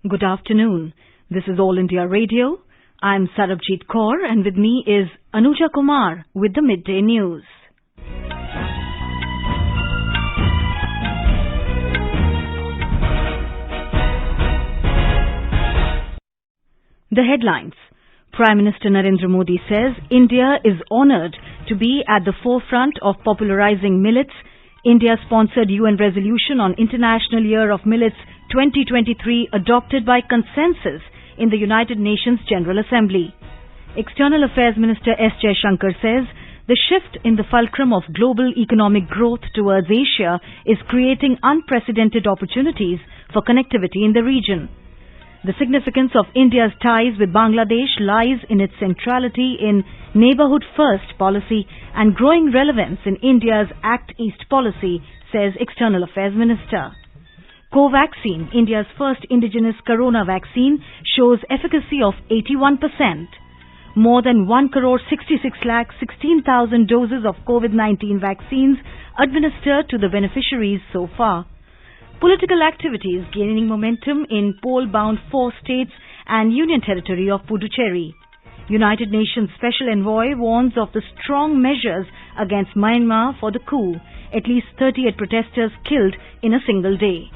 Good afternoon. This is All India Radio. I'm Sarabjit Kaur and with me is Anuja Kumar with the Midday News. The headlines. Prime Minister Narendra Modi says India is honoured to be at the forefront of popularising millets. India-sponsored UN resolution on International Year of Millets 2023 adopted by consensus in the United Nations General Assembly. External Affairs Minister S. Jaishankar says the shift in the fulcrum of global economic growth towards Asia is creating unprecedented opportunities for connectivity in the region. The significance of India's ties with Bangladesh lies in its centrality in Neighbourhood First policy and growing relevance in India's Act East policy, says External Affairs Minister. Covaxin, India's first indigenous corona vaccine, shows efficacy of 81%. More than 1,66,16,000 doses of COVID-19 vaccines administered to the beneficiaries so far. Political activity is gaining momentum in poll-bound 4 states and Union Territory of Puducherry. United Nations Special Envoy warns of the strong measures against Myanmar for the coup. At least 38 protesters killed in a single day.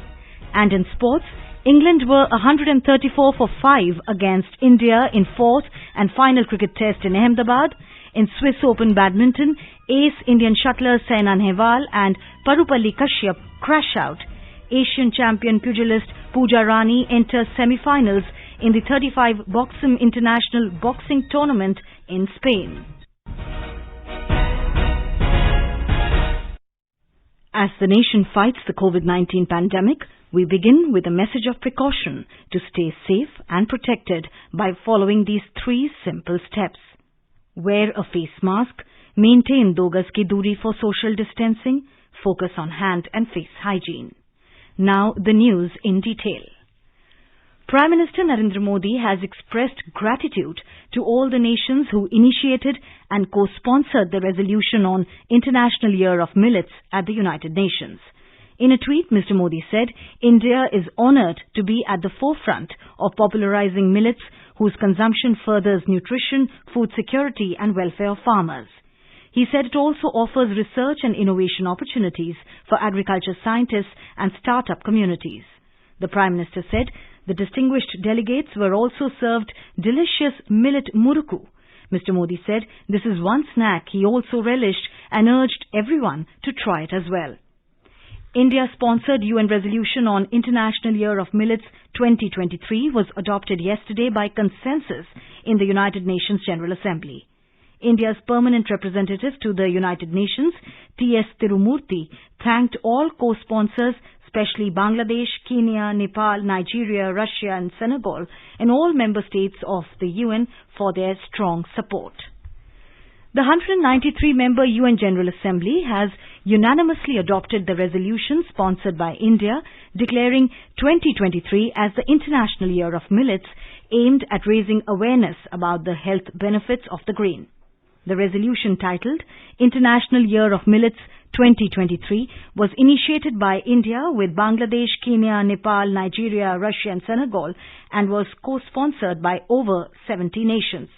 And in sports, England were 134 for 5 against India in 4th and final cricket test in Ahmedabad. In Swiss Open Badminton, ace Indian shuttlers Saina Nehwal and Parupalli Kashyap crash out. Asian champion pugilist Pooja Rani enters semi-finals in the 35 Boxum International Boxing Tournament in Spain. As the nation fights the COVID-19 pandemic, we begin with a message of precaution to stay safe and protected by following these 3 simple steps. Wear a face mask, maintain 2 gaz ki duri for social distancing, focus on hand and face hygiene. Now the news in detail. Prime Minister Narendra Modi has expressed gratitude to all the nations who initiated and co-sponsored the resolution on International Year of Millets at the United Nations. In a tweet, Mr. Modi said, India is honoured to be at the forefront of popularising millets whose consumption furthers nutrition, food security and welfare of farmers. He said it also offers research and innovation opportunities for agriculture scientists and start-up communities. The Prime Minister said the distinguished delegates were also served delicious millet muruku. Mr. Modi said this is one snack he also relished and urged everyone to try it as well. India-sponsored UN resolution on International Year of Millets 2023 was adopted yesterday by consensus in the United Nations General Assembly. India's permanent representative to the United Nations, T.S. Tirumurti, thanked all co-sponsors, especially Bangladesh, Kenya, Nepal, Nigeria, Russia and Senegal, and all member states of the UN for their strong support. The 193-member UN General Assembly has unanimously adopted the resolution sponsored by India, declaring 2023 as the International Year of Millets, aimed at raising awareness about the health benefits of the grain. The resolution titled International Year of Millets 2023 was initiated by India with Bangladesh, Kenya, Nepal, Nigeria, Russia and Senegal and was co-sponsored by over 70 nations.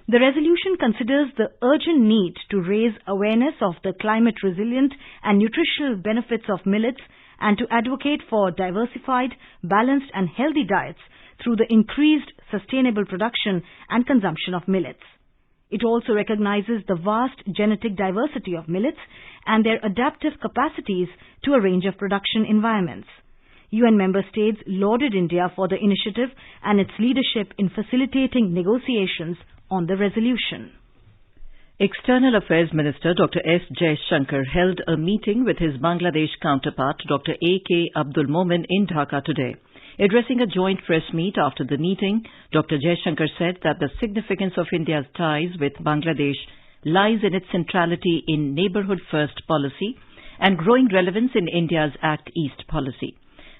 The resolution considers the urgent need to raise awareness of the climate-resilient and nutritional benefits of millets and to advocate for diversified, balanced and healthy diets through the increased sustainable production and consumption of millets. It also recognizes the vast genetic diversity of millets and their adaptive capacities to a range of production environments. UN member states lauded India for the initiative and its leadership in facilitating negotiations on the resolution. External Affairs Minister Dr. S. Jaishankar held a meeting with his Bangladesh counterpart Dr. A.K. Abdul Momen in Dhaka today. Addressing a joint press meet after the meeting, Dr. Jaishankar said that the significance of India's ties with Bangladesh lies in its centrality in Neighbourhood First policy and growing relevance in India's Act East policy.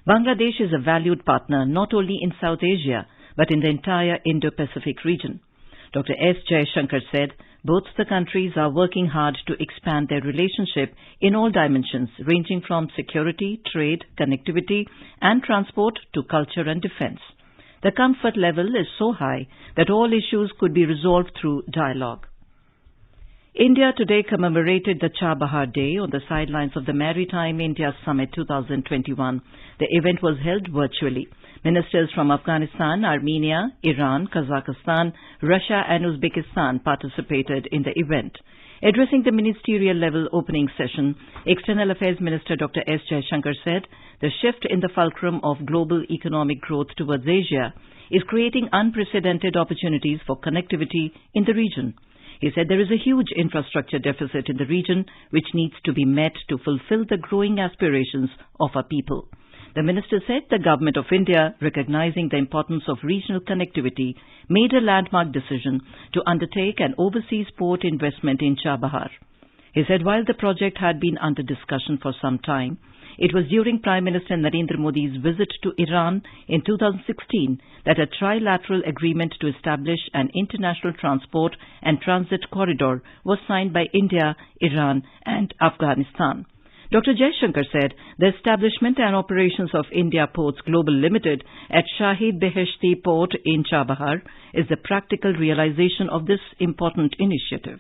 Bangladesh is a valued partner not only in South Asia but in the entire Indo-Pacific region. Dr. S. Jaishankar said Both the countries are working hard to expand their relationship in all dimensions, ranging from security, trade, connectivity, and transport to culture and defense. The comfort level is so high that all issues could be resolved through dialogue. India today commemorated the Chabahar Day on the sidelines of the Maritime India Summit 2021. The event was held virtually. Ministers from Afghanistan, Armenia, Iran, Kazakhstan, Russia and Uzbekistan participated in the event. Addressing the ministerial-level opening session, External Affairs Minister Dr. S. Jaishankar said the shift in the fulcrum of global economic growth towards Asia is creating unprecedented opportunities for connectivity in the region. He said there is a huge infrastructure deficit in the region which needs to be met to fulfill the growing aspirations of our people. The minister said the Government of India, recognizing the importance of regional connectivity, made a landmark decision to undertake an overseas port investment in Chabahar. He said while the project had been under discussion for some time, it was during Prime Minister Narendra Modi's visit to Iran in 2016 that a trilateral agreement to establish an international transport and transit corridor was signed by India, Iran and Afghanistan. Dr. Jaishankar said the establishment and operations of India Ports Global Limited at Shahid Beheshti Port in Chabahar is the practical realization of this important initiative.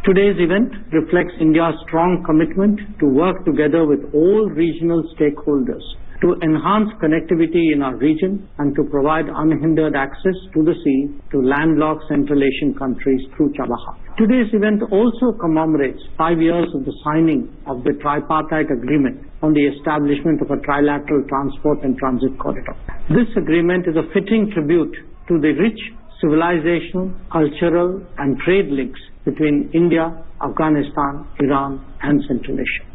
Today's event reflects India's strong commitment to work together with all regional stakeholders to enhance connectivity in our region and to provide unhindered access to the sea to landlocked Central Asian countries through Chabahar. Today's event also commemorates 5 years of the signing of the tripartite agreement on the establishment of a trilateral transport and transit corridor. This agreement is a fitting tribute to the rich civilizational, cultural and trade links between India, Afghanistan, Iran and Central Asia.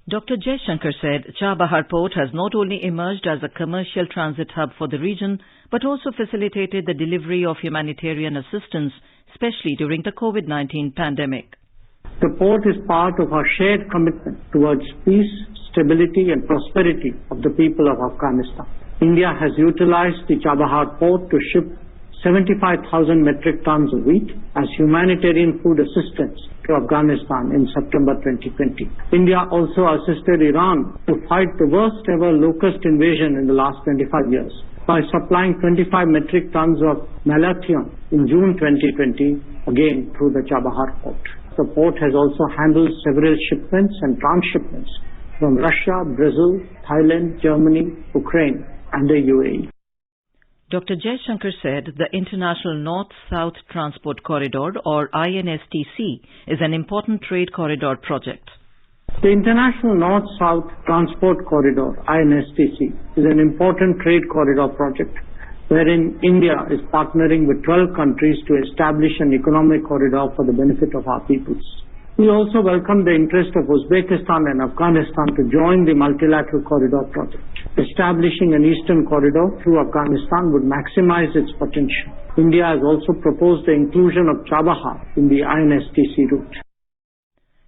Dr. Jaishankar said Chabahar Port has not only emerged as a commercial transit hub for the region, but also facilitated the delivery of humanitarian assistance, especially during the COVID-19 pandemic. The port is part of our shared commitment towards peace, stability and prosperity of the people of Afghanistan. India has utilized the Chabahar port to ship 75,000 metric tons of wheat as humanitarian food assistance to Afghanistan in September 2020. India also assisted Iran to fight the worst ever locust invasion in the last 25 years by supplying 25 metric tons of malathion in June 2020, again through the Chabahar port. The port has also handled several shipments and transshipments from Russia, Brazil, Thailand, Germany, Ukraine and the UAE. Dr. Jaishankar said the International North-South Transport Corridor, or INSTC, is an important trade corridor project. The International North-South Transport Corridor, INSTC, is an important trade corridor project wherein India is partnering with 12 countries to establish an economic corridor for the benefit of our peoples. We also welcome the interest of Uzbekistan and Afghanistan to join the multilateral corridor project. Establishing an eastern corridor through Afghanistan would maximize its potential. India has also proposed the inclusion of Chabahar in the INSTC route.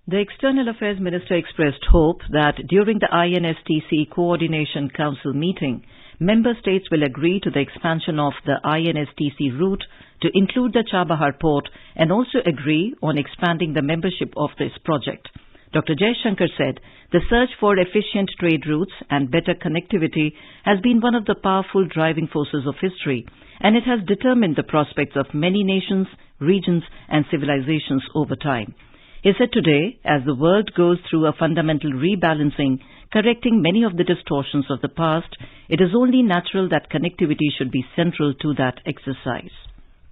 The External Affairs Minister expressed hope that during the INSTC Coordination Council meeting, member states will agree to the expansion of the INSTC route to include the Chabahar port and also agree on expanding the membership of this project. Dr. Jaishankar said the search for efficient trade routes and better connectivity has been one of the powerful driving forces of history, and it has determined the prospects of many nations, regions and civilizations over time. He said today, as the world goes through a fundamental rebalancing, correcting many of the distortions of the past, it is only natural that connectivity should be central to that exercise.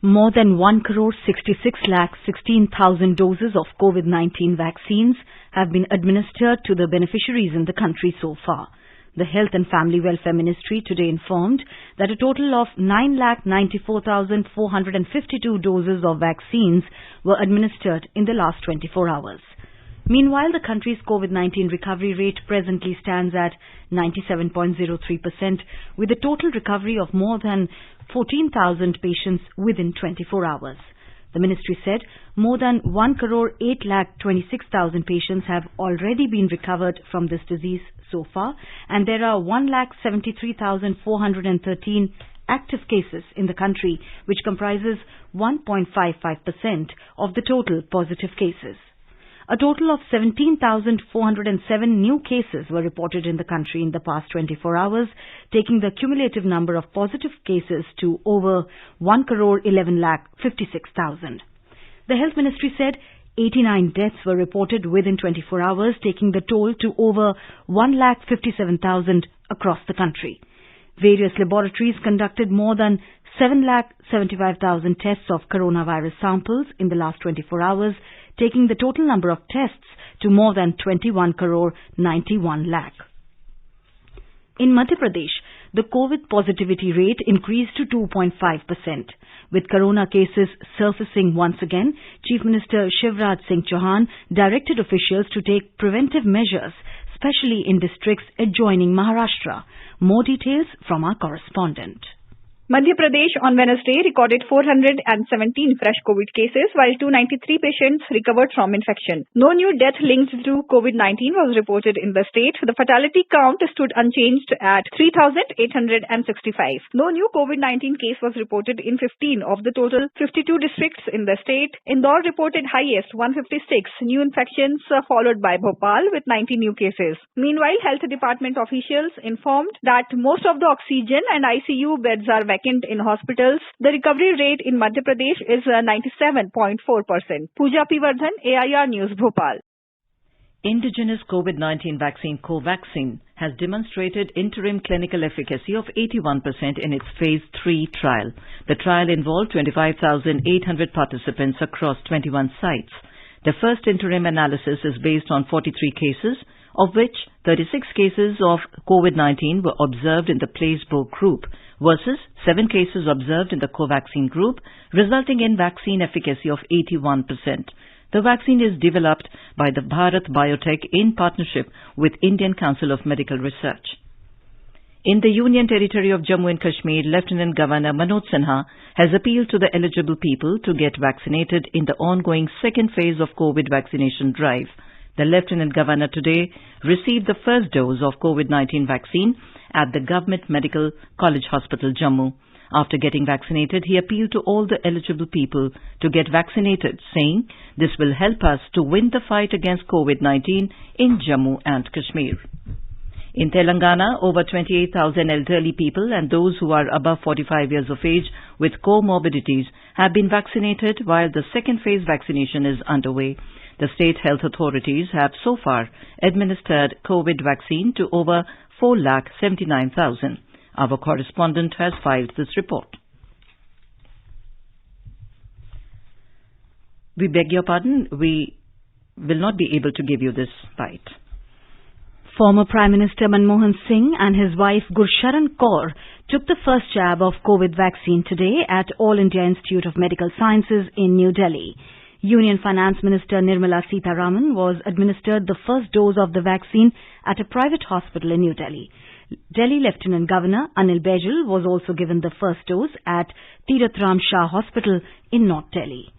More than 1,66,16,000 doses of COVID-19 vaccines have been administered to the beneficiaries in the country so far. The Health and Family Welfare Ministry today informed that a total of 9,94,452 doses of vaccines were administered in the last 24 hours. Meanwhile, the country's COVID-19 recovery rate presently stands at 97.03%, with a total recovery of more than 14,000 patients within 24 hours. The ministry said more than 1,08,26,000 patients have already been recovered from this disease so far, and there are 1,73,413 active cases in the country, which comprises 1.55% of the total positive cases. A total of 17,407 new cases were reported in the country in the past 24 hours, taking the cumulative number of positive cases to over 1,11,56,000. The Health Ministry said 89 deaths were reported within 24 hours, taking the toll to over 1,57,000 across the country. Various laboratories conducted more than 7,75,000 tests of coronavirus samples in the last 24 hours, taking the total number of tests to more than 21,91 lakh. In Madhya Pradesh, the COVID positivity rate increased to 2.5%. With corona cases surfacing once again, Chief Minister Shivraj Singh Chauhan directed officials to take preventive measures, especially in districts adjoining Maharashtra. More details from our correspondent. Madhya Pradesh on Wednesday recorded 417 fresh COVID cases, while 293 patients recovered from infection. No new death linked to COVID-19 was reported in the state. The fatality count stood unchanged at 3,865. No new COVID-19 case was reported in 15 of the total 52 districts in the state. Indore reported highest 156 new infections, followed by Bhopal with 90 new cases. Meanwhile, Health Department officials informed that most of the oxygen and ICU beds are vacant in hospitals. The recovery rate in Madhya Pradesh is 97.4%. Pooja P. Vardhan, AIR News, Bhopal. Indigenous COVID-19 vaccine Covaxin has demonstrated interim clinical efficacy of 81% in its Phase 3 trial. The trial involved 25,800 participants across 21 sites. The first interim analysis is based on 43 cases, of which 36 cases of COVID-19 were observed in the placebo group versus 7 cases observed in the Covaxin group, resulting in vaccine efficacy of 81%. The vaccine is developed by the Bharat Biotech in partnership with Indian Council of Medical Research. In the Union Territory of Jammu and Kashmir, Lieutenant Governor Manoj Sinha has appealed to the eligible people to get vaccinated in the ongoing second phase of COVID vaccination drive. The Lieutenant Governor today received the first dose of COVID-19 vaccine at the Government Medical College Hospital, Jammu. After getting vaccinated, he appealed to all the eligible people to get vaccinated, saying this will help us to win the fight against COVID-19 in Jammu and Kashmir. In Telangana, over 28,000 elderly people and those who are above 45 years of age with comorbidities have been vaccinated, while the second phase vaccination is underway. The state health authorities have so far administered COVID vaccine to over 4,79,000. Our correspondent has filed this report. We beg your pardon, we will not be able to give you this bite. Former Prime Minister Manmohan Singh and his wife Gursharan Kaur took the first jab of COVID vaccine today at All India Institute of Medical Sciences in New Delhi. Union Finance Minister Nirmala Sitharaman was administered the first dose of the vaccine at a private hospital in New Delhi. Delhi Lieutenant Governor Anil Baijal was also given the first dose at Tirath Ram Shah Hospital in North Delhi.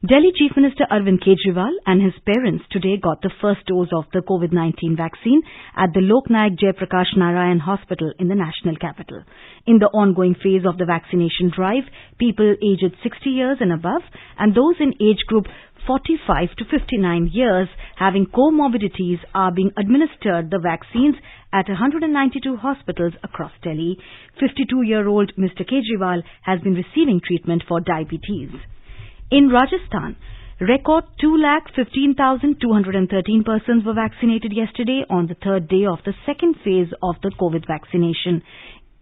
Delhi Chief Minister Arvind Kejriwal and his parents today got the first dose of the COVID-19 vaccine at the Lok Nayak Jayaprakash Narayan Hospital in the national capital. In the ongoing phase of the vaccination drive, people aged 60 years and above and those in age group 45 to 59 years having comorbidities are being administered the vaccines at 192 hospitals across Delhi. 52-year-old Mr. Kejriwal has been receiving treatment for diabetes. In Rajasthan, record 2,15,213 persons were vaccinated yesterday on the third day of the second phase of the COVID vaccination.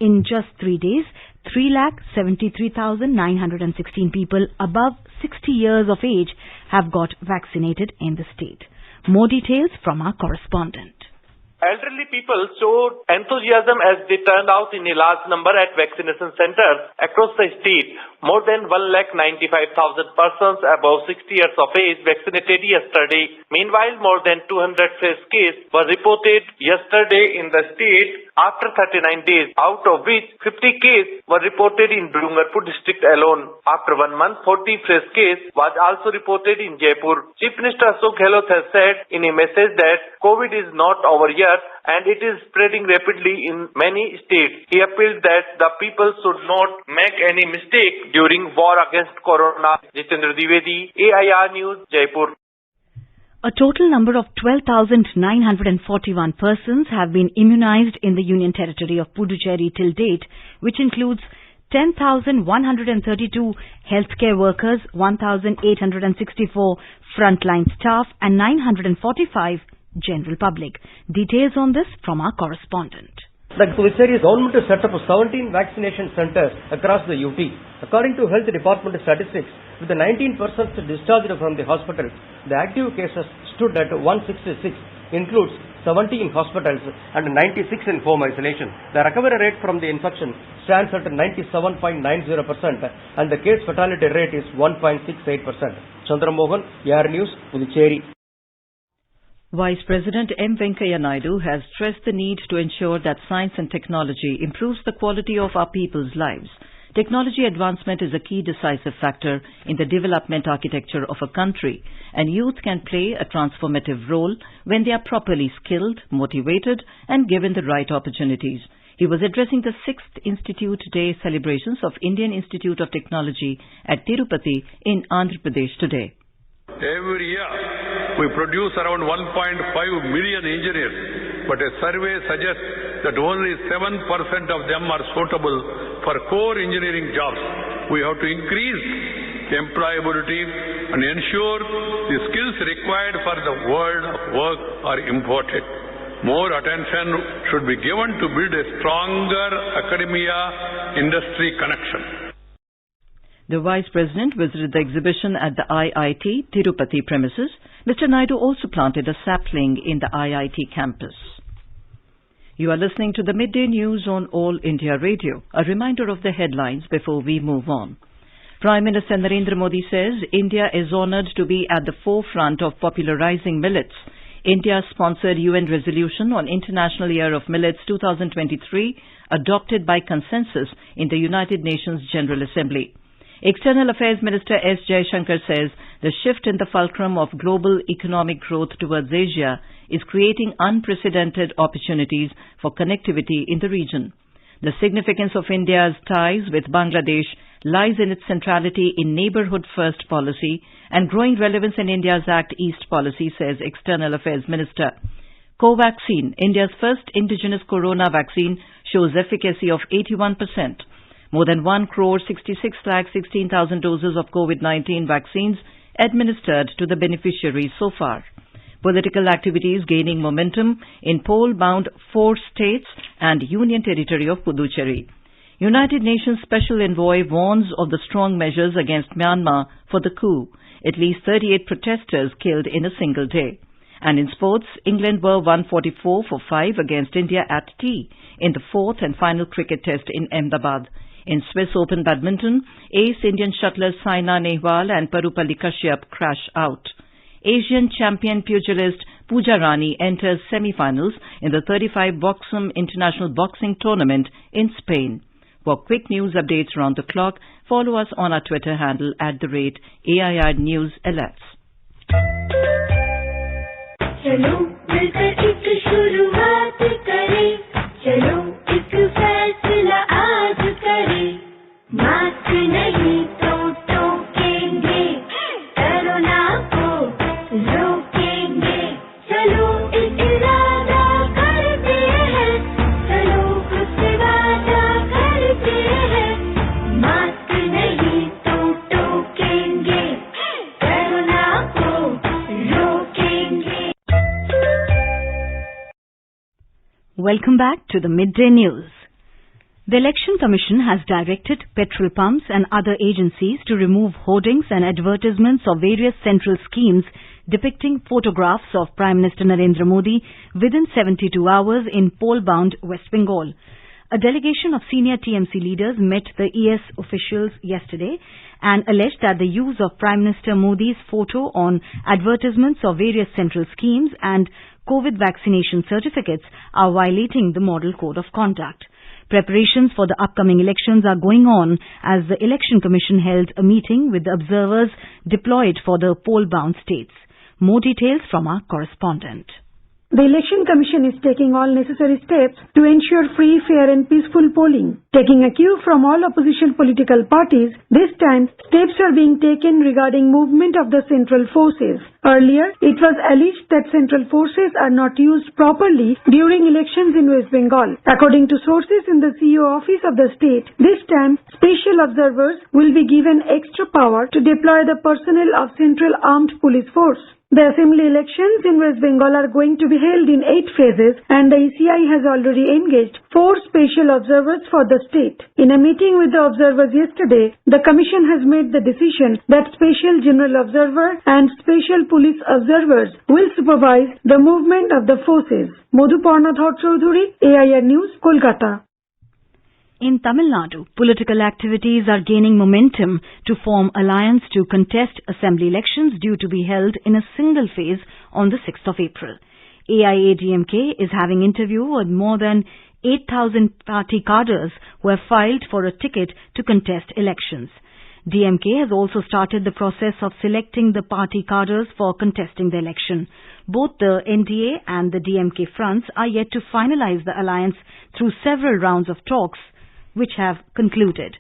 In just 3 days, 3,73,916 people above 60 years of age have got vaccinated in the state. More details from our correspondent. Elderly people showed enthusiasm as they turned out in a large number at vaccination centers across the state. More than 1,95,000 persons above 60 years of age vaccinated yesterday. Meanwhile, more than 200 fresh cases were reported yesterday in the state. after 39 days, out of which 50 cases were reported in Dungarpur district alone. After 1 month, 40 fresh cases was also reported in Jaipur. Chief Minister Ashok Gehlot has said in a message that COVID is not over yet and it is spreading rapidly in many states. He appealed that the people should not make any mistake during war against corona. Jitendra Dwivedi, AIR News, Jaipur. A total number of 12,941 persons have been immunized in the Union Territory of Puducherry till date, which includes 10,132 healthcare workers, 1,864 frontline staff and 945 general public. Details on this from our correspondent. The Puducherry government has set up 17 vaccination centers across the UT. According to Health Department statistics, with the 19 persons discharged from the hospital, the active cases stood at 166, includes 70 in hospitals and 96 in home isolation. The recovery rate from the infection stands at 97.90% and the case fatality rate is 1.68%. Chandramohan, AIR News, Puducherry. Vice President M. Venkaiah Naidu has stressed the need to ensure that science and technology improves the quality of our people's lives. Technology advancement is a key decisive factor in the development architecture of a country, and youth can play a transformative role when they are properly skilled, motivated, and given the right opportunities. He was addressing the 6th Institute Day celebrations of Indian Institute of Technology at Tirupati in Andhra Pradesh today. Every year, we produce around 1.5 million engineers, but a survey suggests that only 7% of them are suitable for core engineering jobs. We have to increase employability and ensure the skills required for the world of work are imported. More attention should be given to build a stronger academia-industry connection. The Vice President visited the exhibition at the IIT Tirupati premises. Mr. Naidu also planted a sapling in the IIT campus. You are listening to the Midday News on All India Radio. A reminder of the headlines before we move on. Prime Minister Narendra Modi says India is honoured to be at the forefront of popularizing millets. India's sponsored UN resolution on International Year of Millets 2023 adopted by consensus in the United Nations General Assembly. External Affairs Minister S. Jaishankar says the shift in the fulcrum of global economic growth towards Asia is creating unprecedented opportunities for connectivity in the region. The significance of India's ties with Bangladesh lies in its centrality in Neighbourhood First policy and growing relevance in India's Act East policy, says External Affairs Minister. Covaxin, India's first indigenous corona vaccine, shows efficacy of 81%. More than 1,66,16,000 doses of COVID-19 vaccines administered to the beneficiaries so far. Political activities gaining momentum in poll-bound 4 states and Union Territory of Puducherry. United Nations Special Envoy warns of the strong measures against Myanmar for the coup. At least 38 protesters killed in a single day. And in sports, England were 144-5 against India at tea in the 4th and final cricket test in Ahmedabad. In Swiss Open Badminton, ace Indian shuttlers Saina Nehwal and Parupalli Kashyap crash out. Asian champion pugilist Pooja Rani enters semi-finals in the 35 Boxum International Boxing Tournament in Spain. For quick news updates around the clock, follow us on our Twitter handle @AIR News Alerts. चलो मिलकर एक शुरुआत करें, चलो एक फैसला आज करें, मास्क नहीं तो टोकेंगे, कोरोना को रोकेंगे, चलो एक इरादा करते हैं, चलो खुद से वादा करते हैं, मास्क नहीं तो टोकेंगे, कोरोना को रोकेंगे. Welcome back to the Midday News. The Election Commission has directed petrol pumps and other agencies to remove hoardings and advertisements of various central schemes depicting photographs of Prime Minister Narendra Modi within 72 hours in poll-bound West Bengal. A delegation of senior TMC leaders met the ES officials yesterday and alleged that the use of Prime Minister Modi's photo on advertisements of various central schemes and COVID vaccination certificates are violating the Model Code of Conduct. Preparations for the upcoming elections are going on as the Election Commission held a meeting with the observers deployed for the poll-bound states. More details from our correspondent. The Election Commission is taking all necessary steps to ensure free, fair and peaceful polling. Taking a cue from all opposition political parties, this time steps are being taken regarding movement of the central forces. Earlier, it was alleged that central forces are not used properly during elections in West Bengal. According to sources in the CEO office of the state, this time special observers will be given extra power to deploy the personnel of Central Armed Police Force. The assembly elections in West Bengal are going to be held in 8 phases and the ECI has already engaged 4 special observers for the state. In a meeting with the observers yesterday, the commission has made the decision that special general observer and special police observers will supervise the movement of the forces. Madhuparna Chaudhuri, AIR News, Kolkata. In Tamil Nadu, political activities are gaining momentum to form alliance to contest assembly elections due to be held in a single phase on the 6th of April. AIADMK is having interview with more than 8,000 party cadres who have filed for a ticket to contest elections. DMK has also started the process of selecting the party cadres for contesting the election. Both the NDA and the DMK fronts are yet to finalize the alliance through several rounds of talks which have concluded.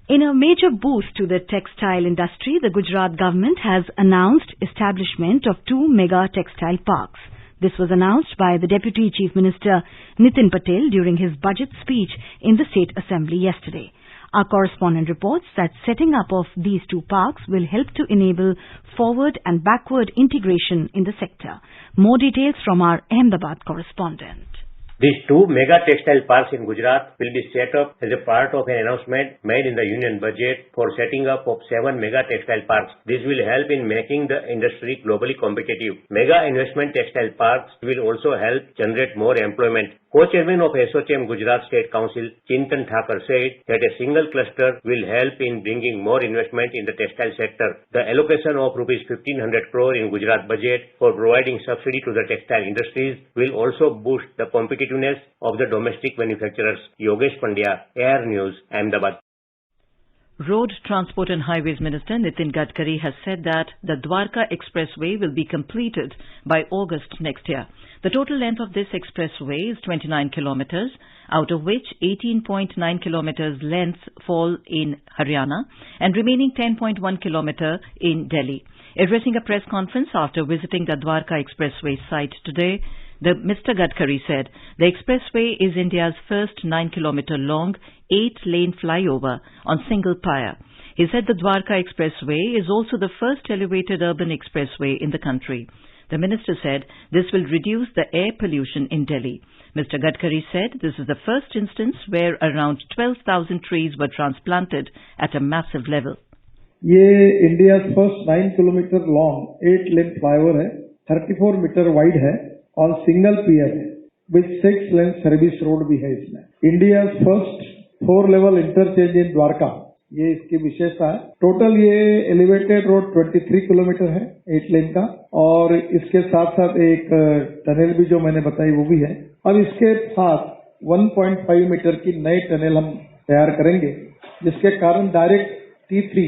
In a major boost to the textile industry, the Gujarat government has announced establishment of 2 mega textile parks. This was announced by the Deputy Chief Minister Nitin Patel during his budget speech in the State Assembly yesterday. Our correspondent reports that setting up of these 2 parks will help to enable forward and backward integration in the sector. More details from our Ahmedabad correspondent. These 2 mega textile parks in Gujarat will be set up as a part of an announcement made in the Union Budget for setting up of 7 mega textile parks. This will help in making the industry globally competitive. Mega investment textile parks will also help generate more employment. Co-chairman of ASSOCHAM Gujarat State Council, Chintan Thakur, said that a single cluster will help in bringing more investment in the textile sector. The allocation of Rs 1,500 crore in Gujarat budget for providing subsidy to the textile industries will also boost the competitiveness of the domestic manufacturers. Yogesh Pandya, AIR News, Ahmedabad. Road Transport and Highways Minister Nitin Gadkari has said that the Dwarka Expressway will be completed by August next year. The total length of this expressway is 29 kilometers, out of which 18.9 kilometers length fall in Haryana and remaining 10.1 kilometer in Delhi. Addressing a press conference after visiting the Dwarka Expressway site today, Mr. Gadkari said the expressway is India's first 9-kilometer long, 8-lane flyover on single pier. He said the Dwarka Expressway is also the first elevated urban expressway in the country. The minister said this will reduce the air pollution in Delhi. Mr. Gadkari said this is the first instance where around 12,000 trees were transplanted at a massive level. ये India's first 9-kilometer long 8-lane flyover है, 34 meter wide है और single pier है, with 6-lane service road भी है इसमें. India's first 4-level interchange in Dwarka, ये इसकी विशेषता है. टोटल ये elevated road 23 किलोमीटर है 8 लेन का और इसके साथ साथ एक टनल भी जो मैंने बताई वो भी है. अब इसके साथ 1.5 मीटर की नई टनल हम तैयार करेंगे जिसके कारण डायरेक्ट T3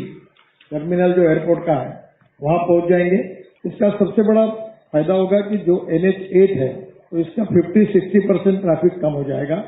टर्मिनल जो एयरपोर्ट का है वहां पहुंच जाएंगे. इसका सबसे बड़ा फायदा होगा कि जो NH8 है तो इसका 50-60% ट्रैफिक कम हो जाएगा.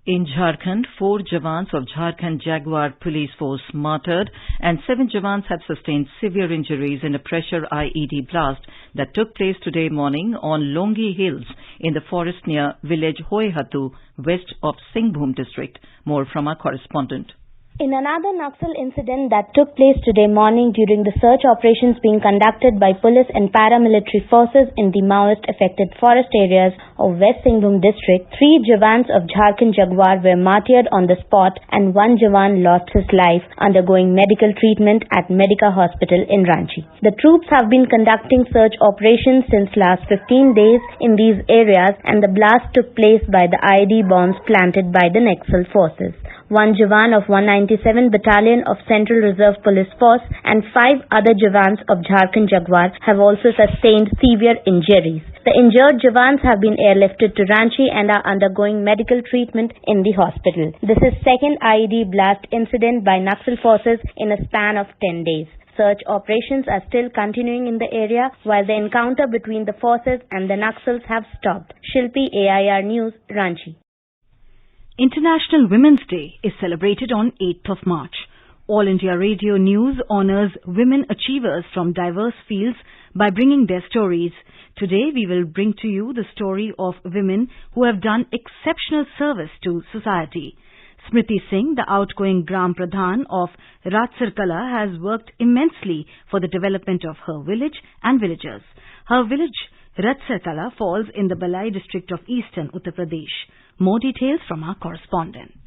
In Jharkhand, 4 Jawans of Jharkhand Jaguar Police Force martyred and 7 Jawans have sustained severe injuries in a pressure IED blast that took place today morning on Longi Hills in the forest near village Hoyhatu, west of Singhbhum district. More from our correspondent. In another Naxal incident that took place today morning during the search operations being conducted by police and paramilitary forces in the Maoist-affected forest areas of West Singhbum district, 3 Jawans of Jharkhand Jaguar were martyred on the spot and 1 Jawan lost his life undergoing medical treatment at Medica Hospital in Ranchi. The troops have been conducting search operations since last 15 days in these areas, and the blast took place by the IED bombs planted by the Naxal forces. 1 Jawan of 197 Battalion of Central Reserve Police Force and 5 other Jawans of Jharkhand Jaguar have also sustained severe injuries. The injured Jawans have been airlifted to Ranchi and are undergoing medical treatment in the hospital. This is second IED blast incident by Naxal forces in a span of 10 days. Search operations are still continuing in the area while the encounter between the forces and the Naxals have stopped. Shilpi, AIR News, Ranchi. International Women's Day is celebrated on 8th of March. All India Radio News honors women achievers from diverse fields by bringing their stories. Today we will bring to you the story of women who have done exceptional service to society. Smriti Singh, the outgoing Gram Pradhan of Ratsarkala, has worked immensely for the development of her village and villagers. Her village, Ratsarkala, falls in the Balai district of eastern Uttar Pradesh. More details from our correspondent.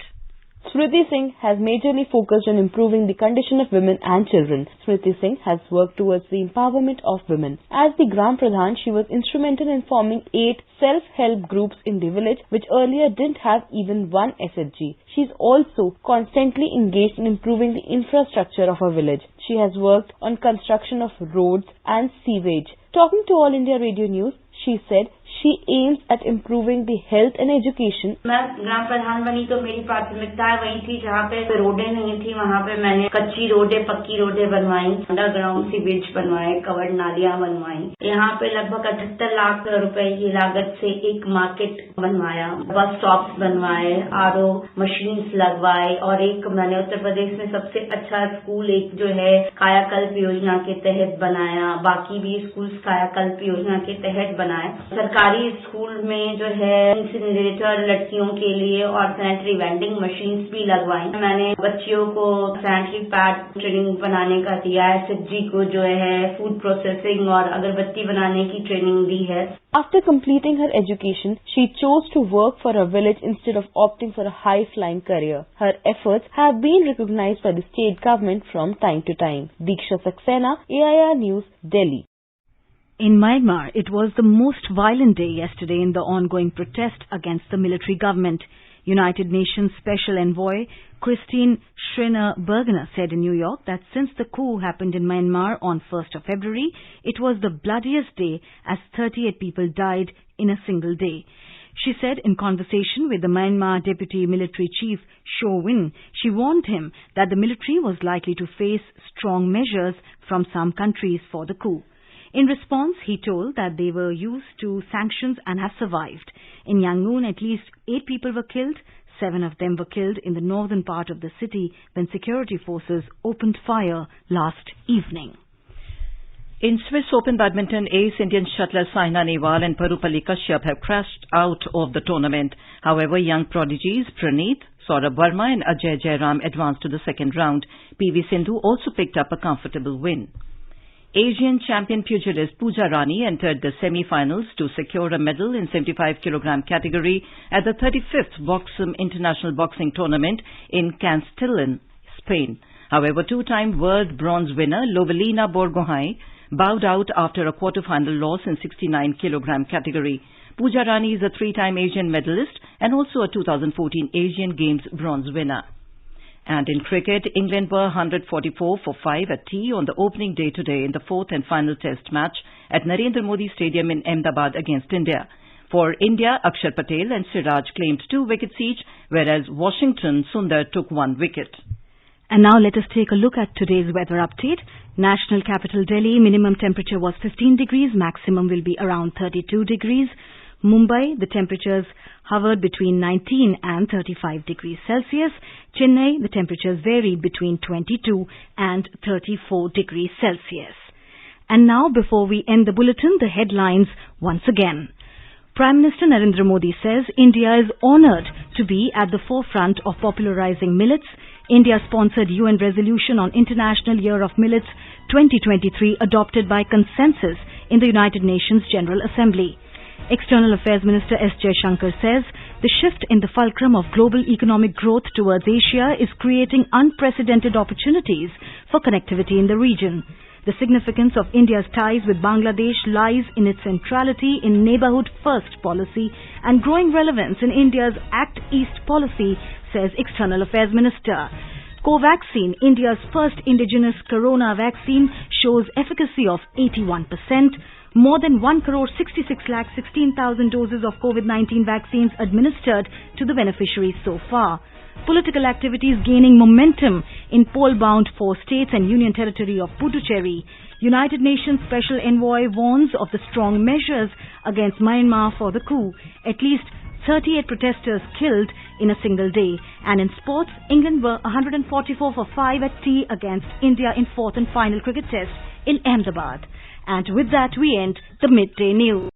Smriti Singh has majorly focused on improving the condition of women and children. Smriti Singh has worked towards the empowerment of women. As the Gram Pradhan, she was instrumental in forming 8 self-help groups in the village, which earlier didn't have even one SHG. She is also constantly engaged in improving the infrastructure of her village. She has worked on construction of roads and sewage. Talking to All India Radio News, she said she aims at improving the health and education. मैं ग्राम प्रधान बनी तो मेरी प्राथमिकता वही थी जहाँ पे रोडें नहीं थी, वहाँ पे मैंने कच्ची रोडें, पक्की रोडें बनवाई, अंडरग्राउंड सीवेज बनवाए, कवर्ड नालियां बनवाई। यहाँ पे लगभग 78 लाख रुपए की लागत से एक मार्केट बनवाया, बस स्टॉप्स बनवाए, आरओ मशीन्स लगवाए और एक मैंने उत्तर प्रदेश में सबसे अच्छा स्कूल एक जो है कायाकल्प योजना के तहत बनाया। बाकी भी स्कूल कायाकल्प योजना के तहत बनाए। सरकारी स्कूल में जो है इंसिनरेटर लड़कियों के लिए और सैनिटरी वेंडिंग मशीन्स भी लगवाई। मैंने बच्चियों को सैनिटरी पैड ट्रेनिंग बनाने का दिया है, SHG को जो है फूड प्रोसेसिंग और अगरबत्ती बनाने की ट्रेनिंग दी है। After completing her education, she chose to work for her village instead of opting for a high-flying career. Her efforts have been recognized by the state government from time to time. Diksha Saxena, AIR News, Delhi. In Myanmar, it was the most violent day yesterday in the ongoing protest against the military government. United Nations Special Envoy Christine Schreiner Bergener said in New York that since the coup happened in Myanmar on 1st of February, it was the bloodiest day as 38 people died in a single day. She said in conversation with the Myanmar Deputy Military Chief Sho Win, she warned him that the military was likely to face strong measures from some countries for the coup. In response, he told that they were used to sanctions and have survived. In Yangon, at least 8 people were killed. 7 of them were killed in the northern part of the city when security forces opened fire last evening. In Swiss Open Badminton, ace Indian shuttlers Saina Nehwal and Parupalli Kashyap have crashed out of the tournament. However, young prodigies Praneeth, Saurabh Verma and Ajay Jairam advanced to the second round. PV Sindhu also picked up a comfortable win. Asian champion pugilist Pooja Rani entered the semi-finals to secure a medal in 75 kg category at the 35th Boxum International Boxing Tournament in Castellón, Spain. However, 2-time world bronze winner Lovelina Borgohain bowed out after a quarter-final loss in 69 kg category. Pooja Rani is a 3-time Asian medalist and also a 2014 Asian Games bronze winner. And in cricket, England were 144 for 5 at tea on the opening day today in the 4th and final test match at Narendra Modi Stadium in Ahmedabad against India. For India, Akshar Patel and Siraj claimed 2 wickets each, whereas Washington Sundar took 1 wicket. And now let us take a look at today's weather update. National capital Delhi, minimum temperature was 15 degrees, maximum will be around 32 degrees. Mumbai, the temperatures hovered between 19 and 35 degrees Celsius. Chennai, the temperatures varied between 22 and 34 degrees Celsius. And now, before we end the bulletin, the headlines once again. Prime Minister Narendra Modi says India is honoured to be at the forefront of popularizing millets. India-sponsored UN resolution on International Year of Millets 2023 adopted by consensus in the United Nations General Assembly. External Affairs Minister S. Jaishankar says the shift in the fulcrum of global economic growth towards Asia is creating unprecedented opportunities for connectivity in the region. The significance of India's ties with Bangladesh lies in its centrality in Neighbourhood First policy and growing relevance in India's Act East policy, says External Affairs Minister. Covaxin, India's first indigenous corona vaccine, shows efficacy of 81%. More than 1,66,16,000 doses of COVID-19 vaccines administered to the beneficiaries so far. Political activities gaining momentum in poll-bound 4 states and Union Territory of Puducherry. United Nations Special Envoy warns of the strong measures against Myanmar for the coup. At least 38 protesters killed in a single day. And in sports, England were 144 for 5 at tea against India in 4th and final cricket test in Ahmedabad. And with that, we end the Midday News.